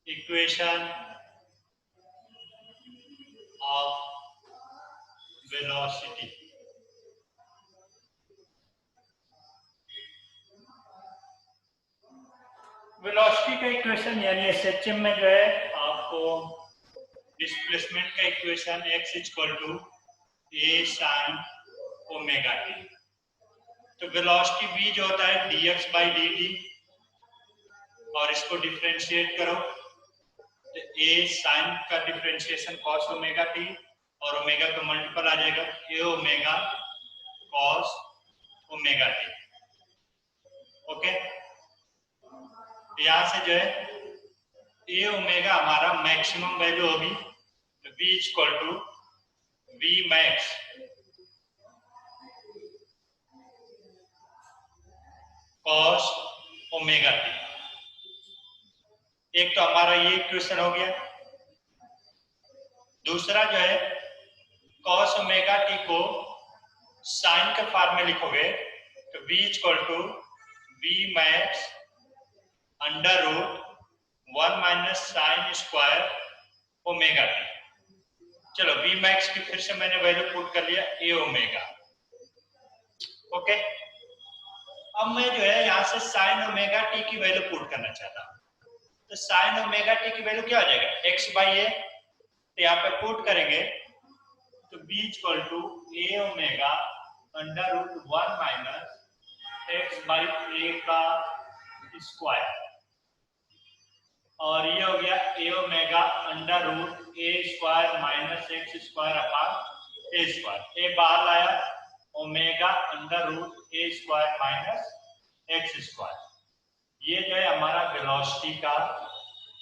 Equation of velocity. Velocity का equation यानी SHM में जो है आपको डिस्प्लेसमेंट का equation x equal to a sine omega t. तो वेलोसिटी v जो होता है dx बाई dt और इसको डिफरेंशिएट करो तो a साइन का डिफरेंशिएशन cos ओमेगा टी और ओमेगा का मल्टीपल आ जाएगा a omega cos omega t. Okay, यहां से जो है a ओमेगा हमारा मैक्सिमम वैल्यू होगी तो v equal to v max cos omega t. एक तो हमारा ये इक्वेशन हो गया। दूसरा जो है cos ओमेगा टी को साइन के फॉर्म में लिखोगे तो v equal to v max under root 1 minus sine square omega t. चलो v मैक्स की फिर से मैंने वैल्यू पुट कर लिया a ओमेगा। ओके, अब मैं जो है यहाँ से साइन ओमेगा टी की वैल्यू पुट करना चाहता हूँ। तो साइन ओमेगा टी की वैल्यू क्या हो जाएगा x बाई ए। तो यहाँ पे पुट करेंगे तो b equal to a omega under root 1 minus x by A का स्क्वायर और ये हो गया a omega under root a square minus x square upon a square. a बाहर लाया omega under root a square minus x square. ये जो है हमारा वेलोसिटी का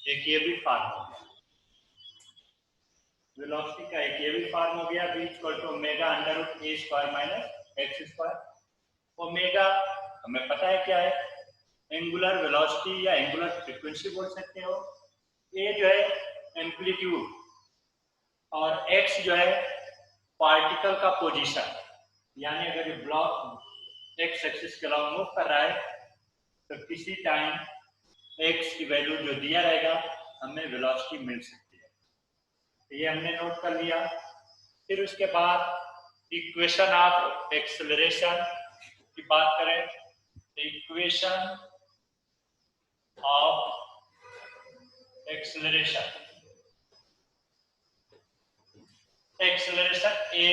एक ये भी फॉर्म हो गया। वेलोसिटी का एक ये भी फॉर्म हो गया v equal to omega under root a square minus x square. Omega हमें पता है क्या है, एंगुलर वेलोसिटी या एंगुलर फ्रीक्वेंसी बोल सकते हो। a जो है एम्पलीट्यूड और x जो है पार्टिकल का पोजीशन, यानी अगर ये ब्लॉक x एक्सिस के अलावा मूव कर रहा है तो किसी टाइम x की वैल्यू जो दिया रहेगा हमें वेलोसिटी मिल सकती है। तो ये हमने नोट कर लिया। फिर उसके बाद इक्वेशन ऑफ एक्सेलरेशन की बात करें तो इक्वेशन ऑफ एक्सेलरेशन a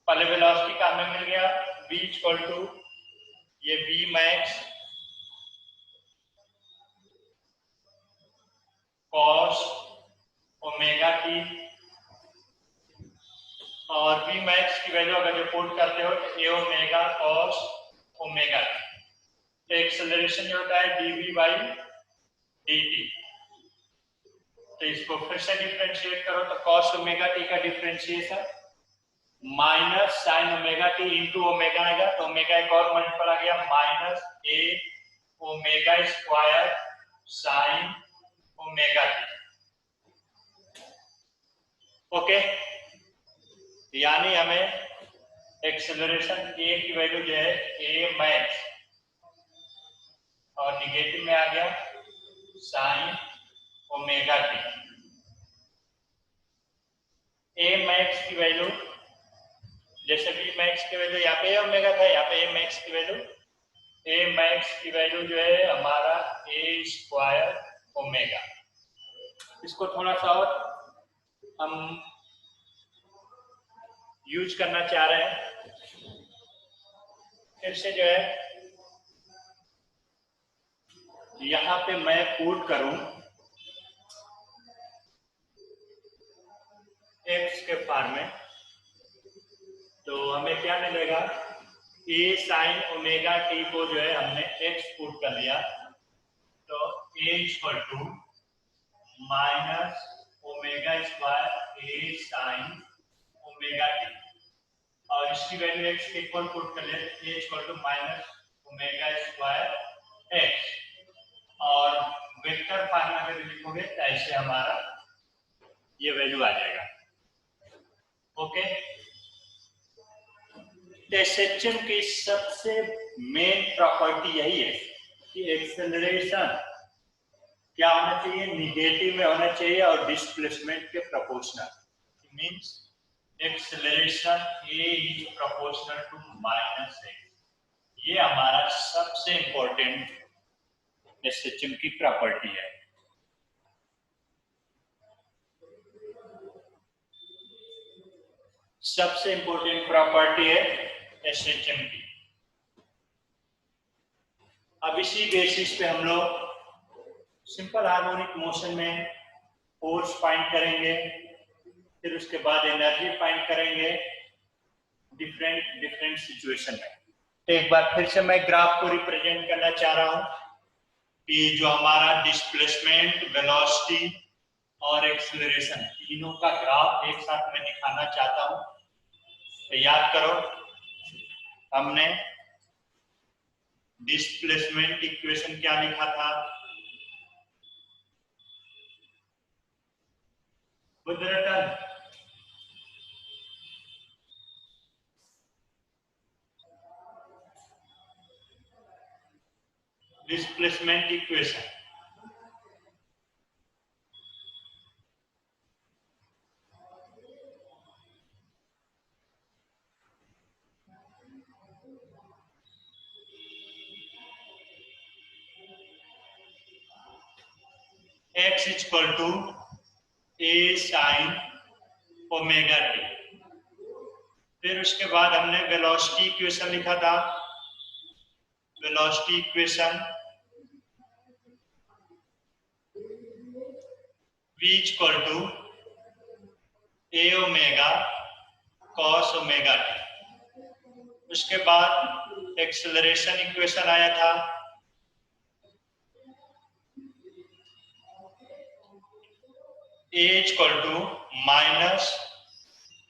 पहले वेलोसिटी का हमें मिल गया v इक्वल टू ये v max cos omega t और v मैक्स की वैल्यू अगर जो पुट करते हो तो a omega cos omega t. तो एक्सेलरेशन जो होता है dv बाई dt। तो इसको फिर से डिफरेंशिएट करो तो cos ओमेगा टी का differentiation minus sign omega T into omega आएगा तो ओमेगा एक और मल्टीपल आ गया minus a omega square sine omega t. Okay, यानी हमें एक्सेलरेशन a की वैल्यू जो है a मैक्स और निगेटिव में आ गया sign omega T. a max की वैल्यू जैसे v मैक्स की वैल्यू यहाँ पे a ओमेगा था, यहाँ पे a मैक्स की वैल्यू a मैक्स की वैल्यू जो है हमारा a स्क्वायर ओमेगा। इसको थोड़ा सा और हम यूज करना चाह रहे हैं। फिर से जो है यहाँ पे मैं पुट करूं x के फॉर्म में तो हमें क्या मिलेगा a साइन ओमेगा टी को जो है हमने x पुट कर लिया तो a equal to minus omega square a sine omega t और इसकी वैल्यू x के इक्वल पुट कर ले a equal to minus omega square x और वेक्टर फॉर्म में अगर लिखोगे तो ऐसे हमारा ये वैल्यू आ जाएगा। ओके, एसएचएम की सबसे मेन प्रॉपर्टी यही है कि एक्सेलरेशन क्या होना चाहिए, निगेटिव में होना चाहिए और डिस्प्लेसमेंट के proportional. Means acceleration A is proportional to -x। ये हमारा सबसे इंपॉर्टेंट एसएचएम की प्रॉपर्टी है। सबसे इंपॉर्टेंट प्रॉपर्टी है एसएचएम की। अब इसी बेसिस पे हम लोग सिंपल हार्मोनिक मोशन में फोर्स फाइंड करेंगे, फिर उसके बाद एनर्जी फाइंड करेंगे डिफरेंट सिचुएशन में। तो एक बार फिर से मैं ग्राफ को रिप्रेजेंट करना चाह रहा हूं कि जो हमारा डिस्प्लेसमेंट, वेलोसिटी और एक्सेलरेशन तीनों का ग्राफ एक साथ मैं दिखाना चाहता हूं। तो याद करो, हमने डिस्प्लेसमेंट इक्वेशन क्या लिखा था, displacement equation x equal to a sin omega t. फिर उसके बाद हमने वेलोसिटी इक्वेशन लिखा था, velocity equation v equal to a omega cos omega t. उसके बाद एक्सेलरेशन इक्वेशन आया था a equal to minus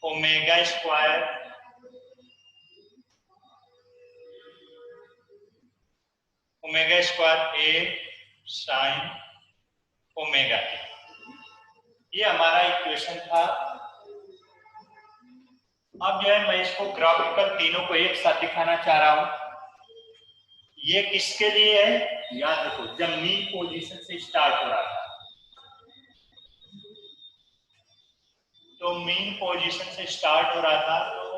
omega square a sine omega t. ये हमारा इक्वेशन था। अब जो है मैं इसको ग्राफिकल तीनों को एक साथ दिखाना चाह रहा हूं। ये किसके लिए है, याद रखो, जब मीन पोजीशन से स्टार्ट हो रहा था, तो मीन पोजीशन से स्टार्ट हो रहा था, तो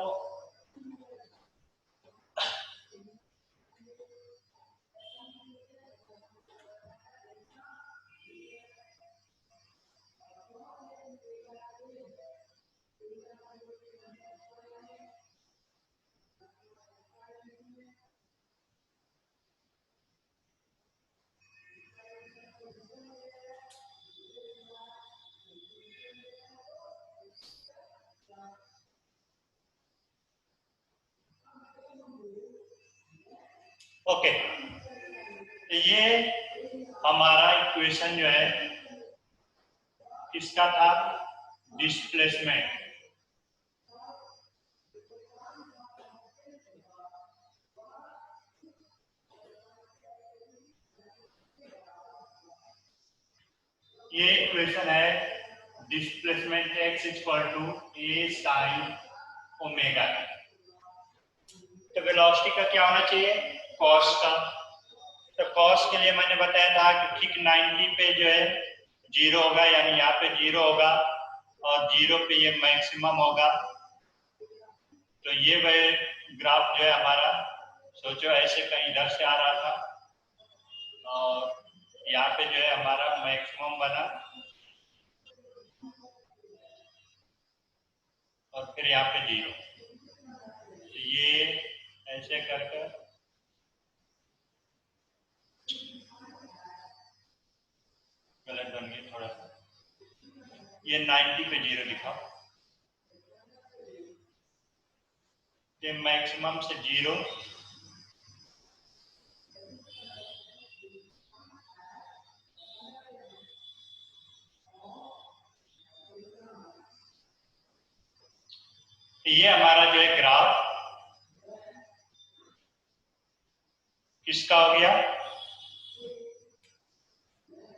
ओके, तो ये हमारा इक्वेशन जो है किसका था, डिस्प्लेसमेंट। ये इक्वेशन है displacement x equal to a sine omega. तो वेलोसिटी का क्या होना चाहिए, कॉस का। तो कॉस के लिए मैंने बताया था कि ठीक 90 पे जो है 0 होगा, यानी यहाँ पे 0 होगा और 0 पे ये मैक्सिमम होगा। तो ये वह ग्राफ जो है हमारा, सोचो ऐसे कहीं इधर से आ रहा था और यहाँ पे जो है हमारा मैक्सिमम बना और फिर यहाँ पे 0। तो ये ऐसे करके गलत बन गया थोड़ा सा, ये 90 पे 0 लिखा, ये मैक्सिमम से 0 ये हमारा जो है ग्राफ किसका हो गया।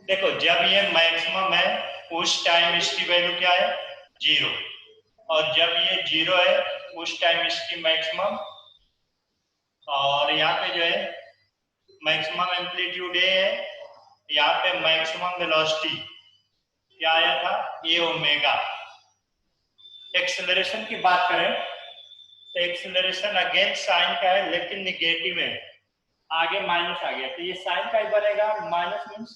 देखो, जब ये मैक्सिमम है उस टाइम इसकी वैल्यू क्या है, 0, और जब ये 0 है उस टाइम इसकी मैक्सिमम, और यहाँ पे जो है मैक्सिमम एम्पलीट्यूड ए है यहाँ पे मैक्सिमम वेलोसिटी क्या आया था, ए ओमेगा। एक्सेलरेशन की बात करें तो एक्सेलरेशन अगेन साइन का है लेकिन निगेटिव है, आगे माइनस आ गया तो ये साइन का ही बनेगा। माइनस मीन्स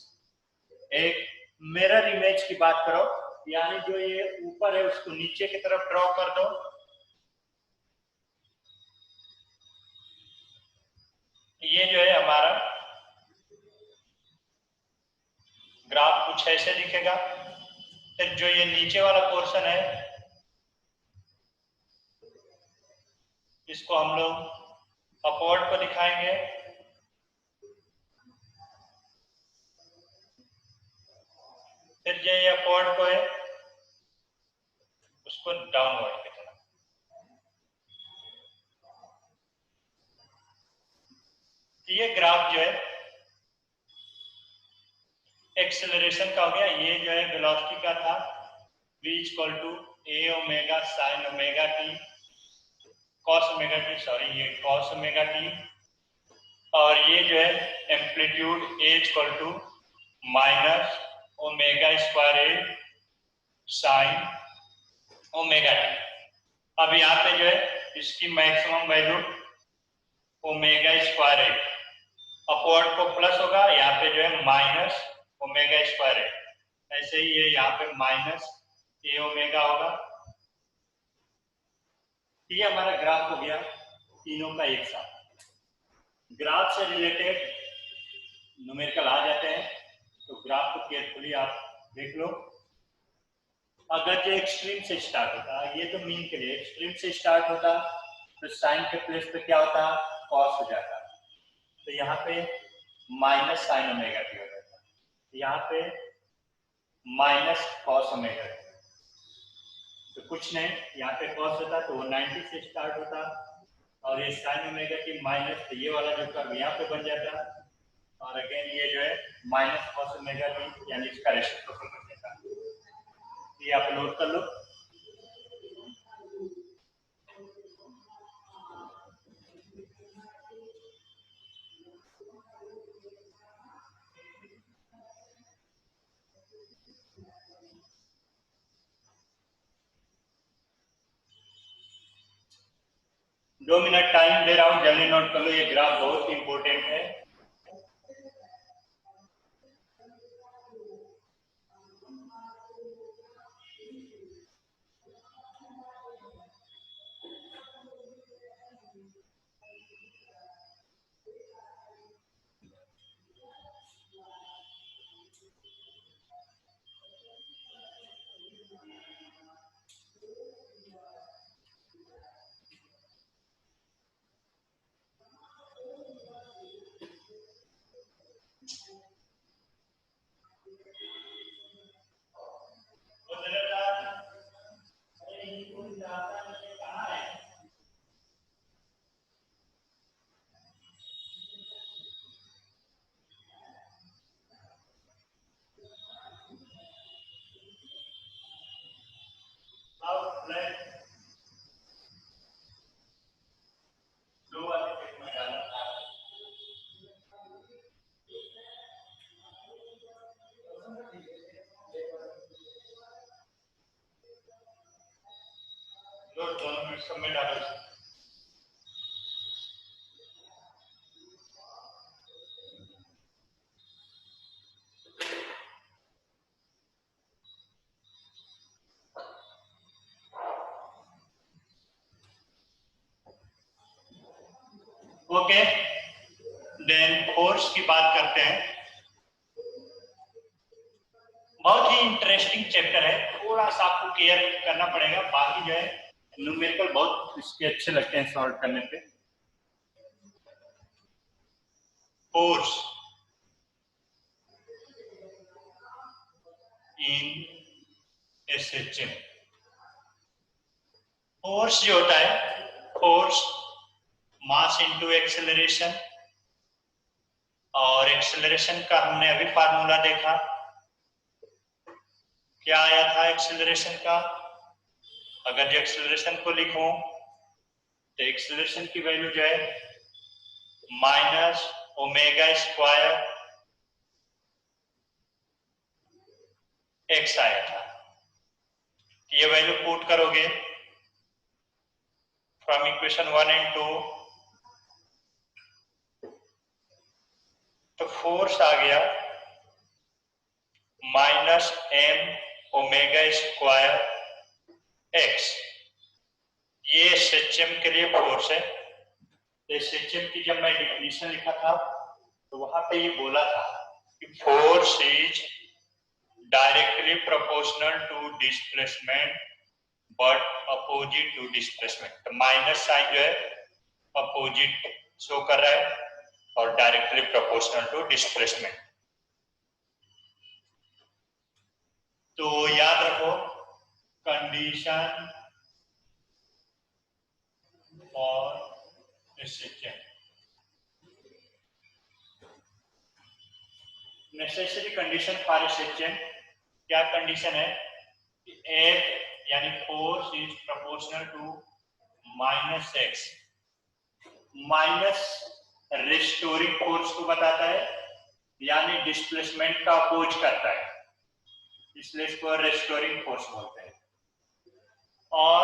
एक मिरर इमेज की बात करो, यानी जो ये ऊपर है उसको नीचे की तरफ ड्रॉ कर दो। ये जो है हमारा ग्राफ कुछ ऐसे दिखेगा। फिर जो ये नीचे वाला पोर्शन है इसको हम लोग अपवर्ड को दिखाएंगे। फिर जो ये अपवर्ड को है उसको डाउनवर्ड की तरफ। ये ग्राफ जो है एक्सेलरेशन का हो गया। ये जो है वेलोसिटी का था, v equal to A omega sine omega t cos omega t, sorry ये कॉस ओमेगा टी। और ये जो है amplitude A equal to minus omega square A sine omega t. अब यहाँ पे जो है इसकी maximum value omega square A, upward को प्लस होगा, यहाँ पे जो है माइनस ओमेगा स्क्वायर ए। ऐसे ही ये यहाँ पे माइनस ए ओमेगा होगा। ये हमारा ग्राफ हो गया तीनों का एक साथ। ग्राफ से रिलेटेड न्यूमेरिकल आ जाते हैं तो ग्राफ को केयरफुली आप देख लो। अगर जो एक्सट्रीम से स्टार्ट होता, ये तो मीन के लिए एक्सट्रीम से स्टार्ट होता तो साइन के प्लेस पे क्या होता, कॉस हो जाता। तो यहाँ पे माइनस साइन ओमेगा टी हो जाता, यहाँ पे माइनस कॉस ओमेगा टी। तो कुछ नहीं, यहाँ पे कॉस होता तो वो 90 से स्टार्ट होता और ये साइन ओमेगा टी माइनस, तो ये वाला जो कर्व यहाँ पे बन जाता और अगेन ये जो है माइनस कॉस ओमेगा टी यानी इसका रेसिप्रोकल बन जाता। ये आप नोट कर लो। दो मिनट टाइम दे रहा हूं, जल्दी नोट कर लो, ये ग्राफ बहुत इंपॉर्टेंट है। दोनों मिनट सब में डालो। ओके, देन फोर्स की बात करते हैं। बहुत ही इंटरेस्टिंग चैप्टर है, थोड़ा सा आपको केयर करना पड़ेगा, बाकी जो है न्यूमेरिकल बहुत इसके अच्छे लगते हैं सॉल्व करने पे। फोर्स इन एसएचएम, फोर्स जो होता है, फोर्स मास इनटू एक्सेलरेशन, और एक्सेलरेशन का हमने अभी फार्मूला देखा, क्या आया था एक्सेलरेशन का। अगर जो एक्सेलरेशन को लिखूं तो एक्सेलरेशन की वैल्यू जो है माइनस ओमेगा स्क्वायर x आया था। ये वैल्यू पुट करोगे फ्रॉम इक्वेशन 1 एंड 2, तो फोर्स आ गया minus M omega square X. ये एसएचएम के लिए फोर्स है। तो एसएचएम की जब मैं डिफिनीशन लिखा था तो वहां पे ये बोला था कि force is directly proportional to displacement but opposite to displacement. तो माइनस साइन जो है अपोजिट शो कर रहा है और डायरेक्टली प्रोपोर्शनल टू डिस्प्लेसमेंट। तो याद रखो condition for SHM, necessary condition for SHM. क्या कंडीशन है कि एफ यानी force is proportional to minus X. Minus restoring force को बताता है यानी डिस्प्लेसमेंट का अपोज करता है, इसलिए इसको रिस्टोरिंग फोर्स बोलते हैं। और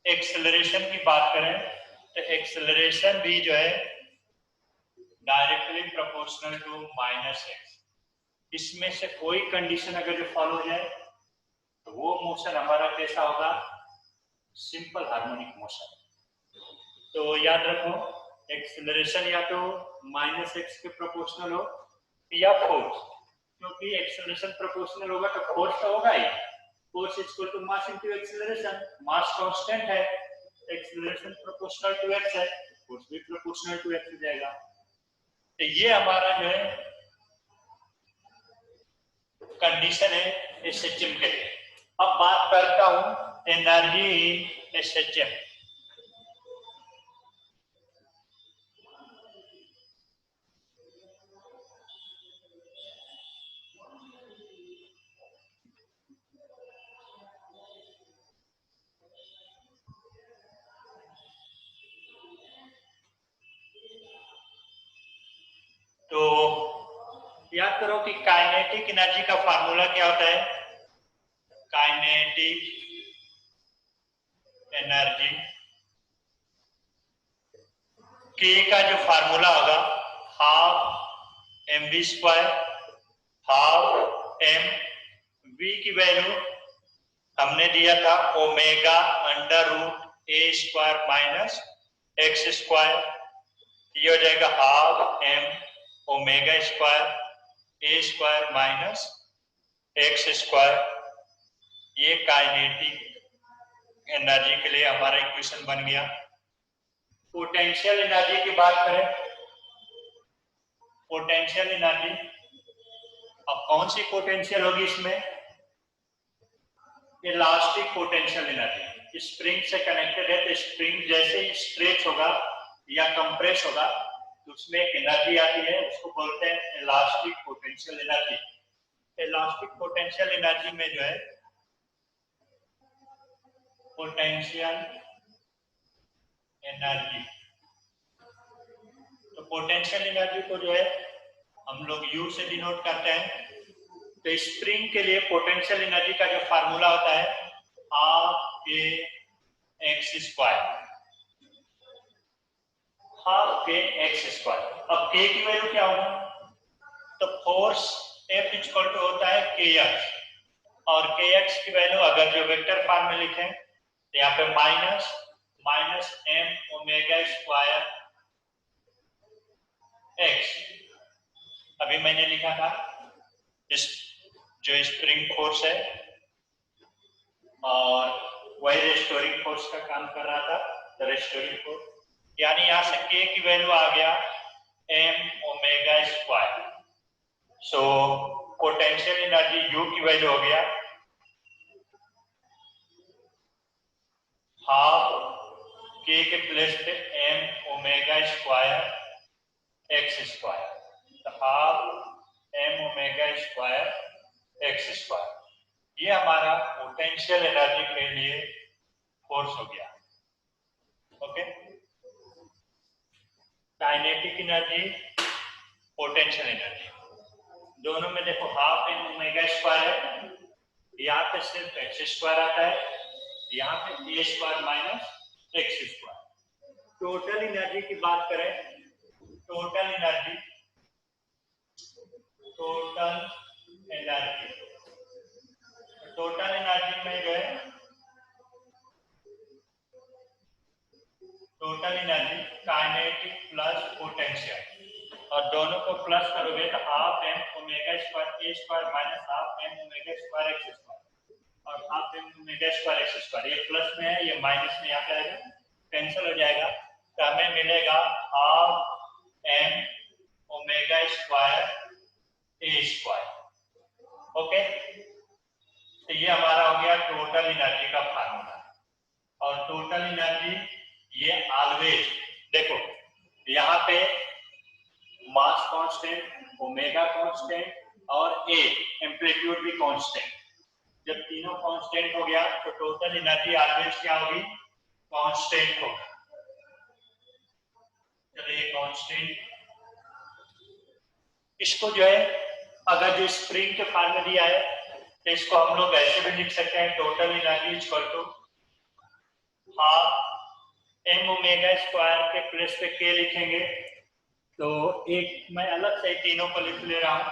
एक्सेलरेशन की बात करें तो एक्सेलरेशन भी जो है directly proportional to minus X. इसमें से कोई कंडीशन अगर जो फॉलो हो जाए तो वो मोशन हमारा कैसा होगा, सिंपल हार्मोनिक मोशन। तो याद रखो एक्सेलरेशन या तो माइनस एक्स के प्रोपोर्शनल हो या फोर्स, क्योंकि एक्सेलरेशन प्रोपोर्शनल होगा तो फोर्स तो होगा ही। Force is equal to mass into acceleration, mass constant है, एक्सेलरेशन प्रोपोर्शनल टू एक्स है, फोर्स भी प्रोपोर्शनल टू एक्स हो जाएगा। तो ये हमारा जो है कंडीशन है एसएचएम के लिए। अब बात करता हूं एनर्जी इन एसएचएम। तो याद करो कि काइनेटिक एनर्जी का फार्मूला क्या होता है, काइनेटिक एनर्जी के का जो फार्मूला होगा half m v square, half m v की वैल्यू हमने दिया था omega under root a square minus x square. ये हो जाएगा हाफ एम ओमेगा स्क्वायर ए स्क्वायर माइनस एक्स स्क्वायर। ये काइनेटिक एनर्जी के लिए हमारा इक्वेशन बन गया। पोटेंशियल एनर्जी की बात करें, पोटेंशियल एनर्जी, अब कौन सी पोटेंशियल होगी इसमें, इलास्टिक पोटेंशियल एनर्जी। स्प्रिंग से कनेक्टेड है तो स्प्रिंग जैसे ही स्ट्रेच होगा या कंप्रेस होगा तो उसमें एक एनर्जी आती है, उसको बोलते हैं elastic potential energy. Elastic potential energy में जो है पोटेंशियल एनर्जी, तो पोटेंशियल एनर्जी को जो है हम लोग यू से डिनोट करते हैं। तो स्प्रिंग के लिए पोटेंशियल एनर्जी का जो फार्मूला होता है half k x square, half k x square. अब के की वैल्यू क्या होगा, तो फोर्स एफ इक्वल टू होता है के एक्स, और के एक्स की वैल्यू अगर जो वेक्टर फॉर्म में लिखें तो यहाँ पे minus minus M omega square x. अभी मैंने लिखा था इस जो स्प्रिंग फोर्स है और वही रेस्टोरिंग फोर्स का काम कर रहा था, तो रेस्टोरिंग फोर्स यानी यहां से के की वैल्यू आ गया M omega square. So potential energy U की वैल्यू हो गया हाफ के प्लेस पे M omega square x square, तो half M omega square x square. ये हमारा पोटेंशियल एनर्जी के लिए फोर्स हो गया। Okay, kinetic energy, potential energy, दोनों में देखो हाफ एम ओमेगा स्क्वायर है यहाँ पे सिर्फ एक्स स्क्वायर आता है, यहाँ पे A square minus x square. Total energy की बात करें, टोटल एनर्जी में जो है total energy kinetic plus potential, और दोनों को प्लस करोगे तो हाफ एम ओमेगा स्क्वायर ए square minus half M omega square x square, और half M omega square x square, ये प्लस में है, ये माइनस में आ जाएगा, कैंसिल हो जाएगा, तो हमें मिलेगा हाफ एम ओमेगा स्क्वायर ए स्क्वायर। ओके, तो ये हमारा हो गया टोटल एनर्जी का फार्मूला। और टोटल एनर्जी ये ऑलवेज देखो, यहाँ पे मास कांस्टेंट, ओमेगा कांस्टेंट और ए एम्पलीट्यूड भी कांस्टेंट, जब तीनों कांस्टेंट हो गया तो टोटल एनर्जी ऑलवेज क्या होगी, कांस्टेंट होगा। चलो ये कांस्टेंट, इसको जो है अगर जो स्प्रिंग के फॉर्म में दिया है तो इसको हम लोग ऐसे भी लिख सकते हैं, total energy equal to half M omega square के प्लस पे के लिखेंगे, तो एक मैं अलग से तीनों को लिख ले रहा हूं,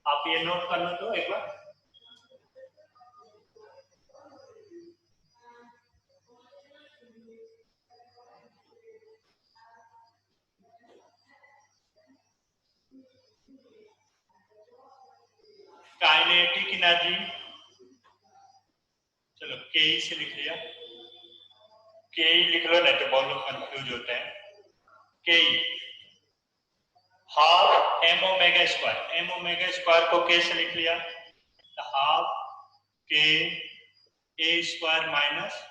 आप ये नोट कर लो तो एक बार। काइनेटिक एनर्जी, चलो के से लिख लिया, के लिख लो, नहीं तो बहुत लोग कंफ्यूज होते हैं। K half M omega square, M omega square को के से लिख लिया, तो हाफ के ए square minus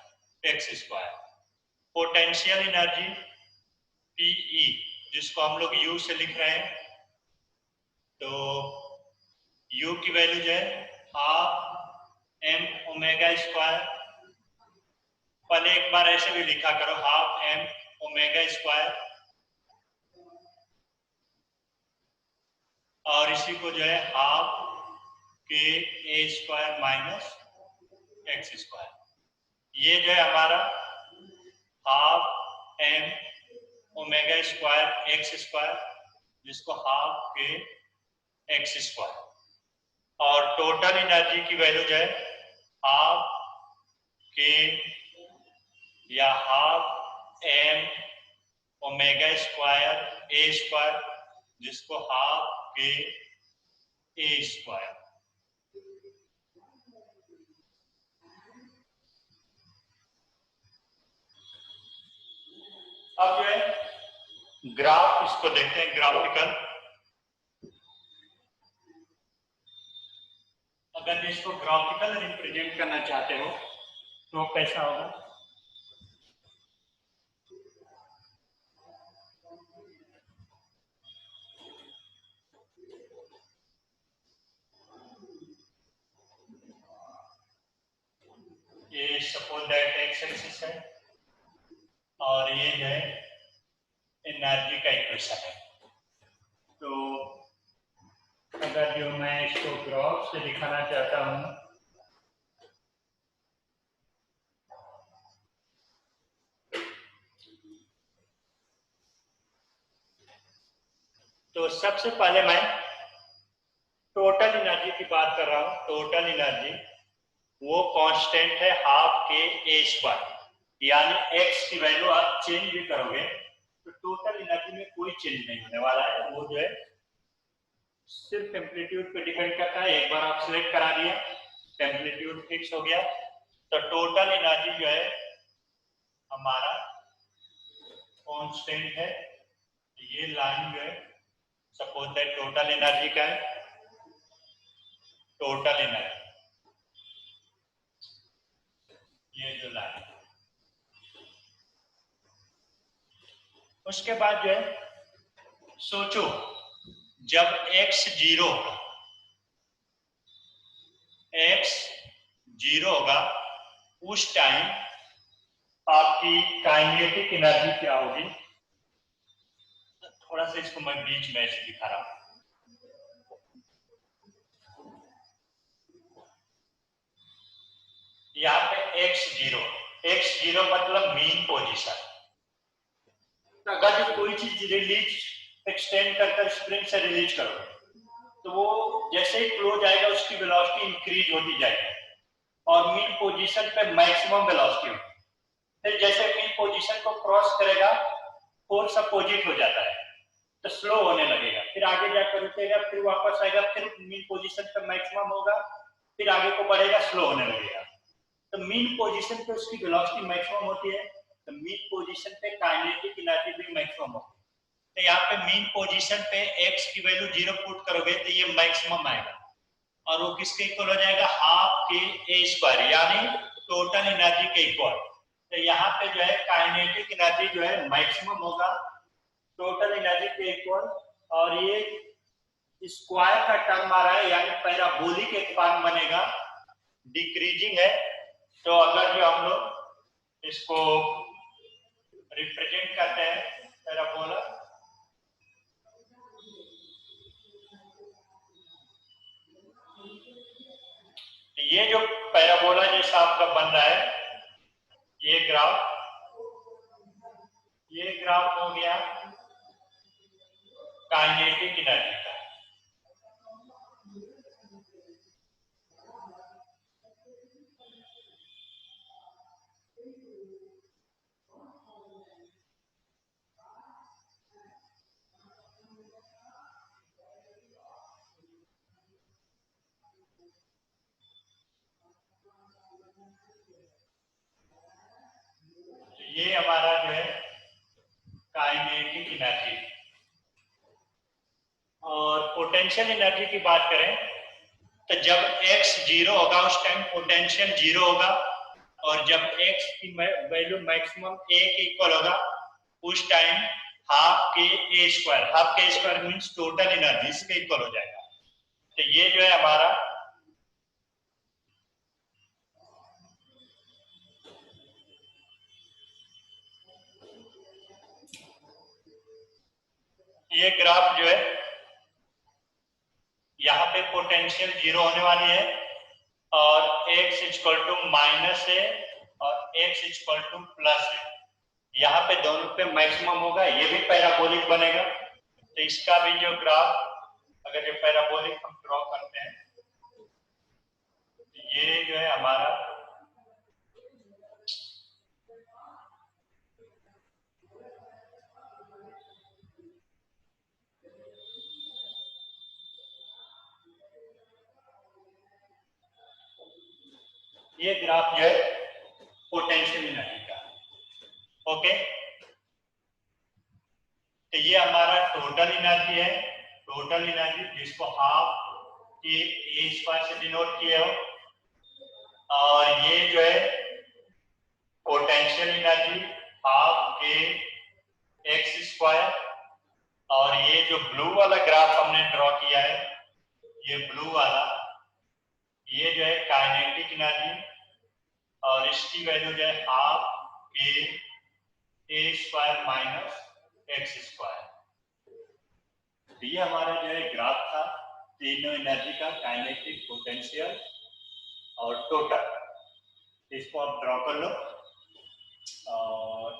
x square. Potential energy PE, जिसको हम लोग यू से लिख रहे हैं, तो यू की वैल्यू जो है हाफ एम ओमेगा स्क्वायर, पहले एक बार ऐसे भी लिखा करो, हाफ एम ओमेगा स्क्वायर, और इसी को जो है हाफ के ए स्क्वायर माइनस एक्स स्क्वायर। ये जो है हमारा half M omega square x square, जिसको हाफ के एक्स स्क्वायर, और टोटल एनर्जी की वैल्यू जो है हाफ के या हाफ एम ओमेगा स्क्वायर ए स्क्वायर, जिसको हाफ के ए स्क्वायर। अब जो है ग्राफ, इसको देखते हैं ग्राफिकल। अगर इसको ग्राफिकल रिप्रेजेंट करना चाहते हो तो कैसा होगा, ये सपोज दैट एक्स एक्सिस है और ये जो है एनर्जी का इक्वेशन है। तो अगर जो मैं इसको ग्राफ से दिखाना चाहता हूं, तो सबसे पहले मैं टोटल एनर्जी की बात कर रहा हूं। टोटल एनर्जी वो कांस्टेंट है हाफ के ए स्क्वायर, यानी एक्स की वैल्यू आप चेंज भी करोगे तो टोटल एनर्जी में कोई चेंज नहीं होने वाला है, वो जो है सिर्फ एम्पलीट्यूड पे डिपेंड करता है। एक बार आप सिलेक्ट करा दिया, एम्पलीट्यूड फिक्स हो गया, तो टोटल एनर्जी जो है हमारा कांस्टेंट है। ये लाइन जो है सपोज दैट टोटल एनर्जी का है, टोटल एनर्जी ये जो लाइन, उसके बाद जो है सोचो जब x जीरो होगा, x जीरो होगा, उस टाइम आपकी काइनेटिक एनर्जी क्या होगी। थोड़ा सा इसको मैं बीच में ऐसे दिखा रहा हूं, यहाँ पे x0 मतलब मीन पोजीशन। तो अगर जो कोई चीज रिलीज एक्सटेंड करकर स्प्रिंग से रिलीज करोगे तो वो जैसे ही क्लोज आएगा उसकी वेलोसिटी इंक्रीज होती जाएगी और मीन पोजीशन पे मैक्सिमम वेलोसिटी होगी। फिर जैसे मीन पोजीशन को क्रॉस करेगा फोर्स अपोजिट हो जाता है तो स्लो होने लगेगा, फिर आगे जाकर रुकेगा, फिर वापस आएगा, फिर मीन पोजीशन पे मैक्सिमम होगा, फिर आगे को बढ़ेगा, स्लो होने लगेगा। तो मीन पोजीशन पे उसकी वेलोसिटी मैक्सिमम होती है, तो मीन पोजीशन पे काइनेटिक एनर्जी भी मैक्सिमम होती है। तो यहाँ पे मीन पोजीशन पे x की वैल्यू 0 पुट करोगे तो ये मैक्सिमम आएगा और वो किसके इक्वल हो जाएगा, हाफ के ए स्क्वायर यानी टोटल एनर्जी के इक्वल। तो यहाँ पे जो है काइनेटिक एनर्जी जो है मैक्सिमम होगा टोटल एनर्जी के इक्वल, और ये स्क्वायर का टर्म आ रहा है यानी पैराबोलिक एक फॉर्म बनेगा, डिक्रीजिंग है। तो अगर जो हम लोग इसको रिप्रेजेंट करते हैं पैराबोला, ये जो पैराबोला जैसा आपका बन रहा है ये ग्राफ हो गया काइनेटिक एनर्जी का। ये हमारा जो है काइनेटिक एनर्जी। और पोटेंशियल एनर्जी की बात करें तो जब x 0 होगा उस टाइम पोटेंशियल 0 होगा, और जब x की वैल्यू मैक्सिमम a के इक्वल होगा उस टाइम हाफ के स्क्वायर मींस टोटल एनर्जी इसके इक्वल हो जाएगा। तो ये जो है हमारा ये ग्राफ जो है यहाँ पे पोटेंशियल 0 होने वाली है और x इक्वल टू माइनस है और x इक्वल टू प्लस है, यहाँ पे दोनों पे मैक्सिमम होगा, ये भी पैराबोलिक बनेगा। तो इसका भी जो ग्राफ अगर ये पैराबोलिक हम ड्रॉ करते हैं तो ये जो है हमारा ये ग्राफ जो है पोटेंशियल एनर्जी का। ओके, तो ये हमारा टोटल एनर्जी है, टोटल एनर्जी जिसको हाफ के ए स्क्वायर से डिनोट किए हो, और ये जो है potential energy half k x square, और ये जो ब्लू वाला ग्राफ हमने ड्रॉ किया है ये ब्लू वाला, ये जो है काइनेटिक एनर्जी और इसकी वैल्यू जो है हाफ के ए स्क्वायर माइनस एक्स स्क्वायर। तो ये हमारा जो है ग्राफ था तीनों एनर्जी का, काइनेटिक, पोटेंशियल और टोटल। इसको आप ड्रॉ कर लो और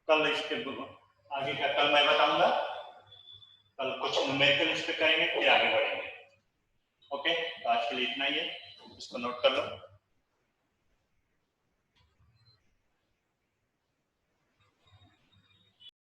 कल इसके आगे का कल मैं बताऊंगा, कल कुछ न्यूमेरिकल इस पे करेंगे फिर आगे बढ़ेंगे। ओके, तो आज के लिए इतना ही है, इसको नोट कर लो।